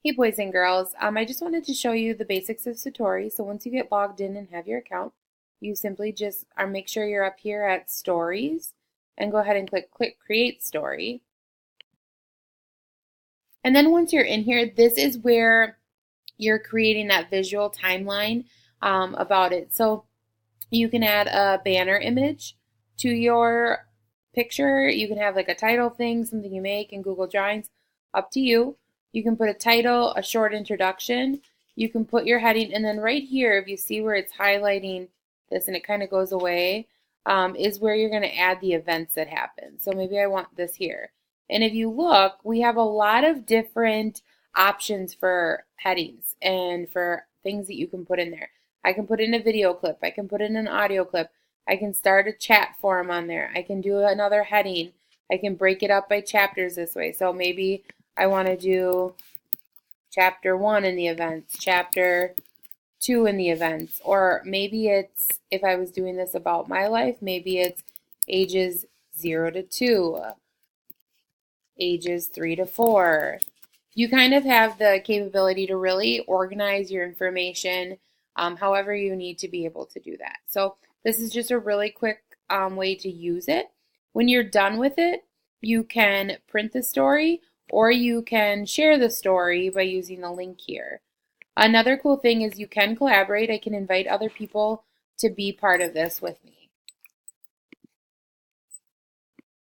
Hey boys and girls, I just wanted to show you the basics of Sutori. So once you get logged in and have your account, you simply just make sure you're up here at Stories and go ahead and click Create Story. And then once you're in here, this is where you're creating that visual timeline about it. So you can add a banner image to your picture. You can have like a title thing, something you make in Google Drawings, up to you. You can put a title, a short introduction. You can put your heading, and then right here, if you see where it's highlighting this and it kind of goes away, is where you're going to add the events that happen. So maybe I want this here. And if you look, we have a lot of different options for headings and for things that you can put in there. I can put in a video clip. I can put in an audio clip. I can start a chat forum on there. I can do another heading. I can break it up by chapters this way. So maybe I want to do chapter 1 in the events, chapter 2 in the events, or maybe it's, if I was doing this about my life, maybe it's ages 0 to 2, ages 3 to 4. You kind of have the capability to really organize your information however you need to be able to do that. So this is just a really quick way to use it. When you're done with it, you can print the story or you can share the story by using the link here. Another cool thing is you can collaborate. I can invite other people to be part of this with me.